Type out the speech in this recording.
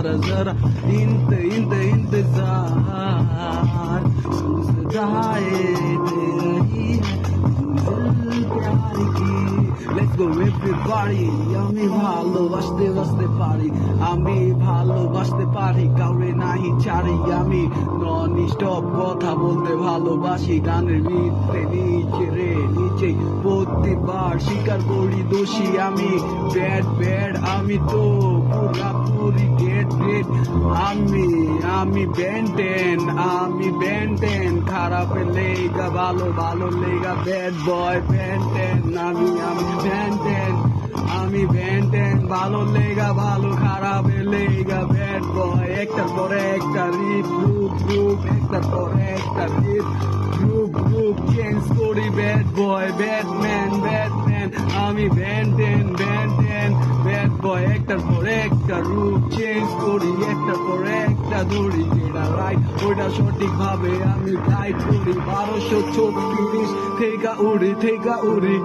जरा जरा इंतजार सुस्ताए दे रही है दिल प्यार की। Let's go everybody, আমি ভালোবাসতে বাসতে পারি, আমি ভালোবাসতে পারি, কাউরে নাহি ছাড়ি, আমি নন স্টপ কথা বলতে ভালোবাসি, গানের ভিতরে নিচে রে নিচে প্রতিবার স্বীকার করি দোষী আমি, ব্যাড ব্যাড আমি তো পুরাপুরি গ্রেট গ্রেট, আমি বেন্টেন খারাপের লেগা ভালো ভালো লেগা ব্যাড বয় বেন্টেন, আমি বেন্টেন ভালো লেগা ভালো খারাপের লেগা ব্যাড বয়, একটার পরে একটা রিপ গ্রুপ একটার পরে একটা রিপ গ্রুপ চেঞ্জ করি ব্যাড বয় ব্যাটম্যান আমি বেন্টেন ব্যাড বয়, একটার পরে একটা রূপ চেঞ্জ করি, একটার পরে একটা ধরি, যেটা রাইট ওইটা সঠিক ভাবে আমি গাইড করি, 1236 থেকে উড়ি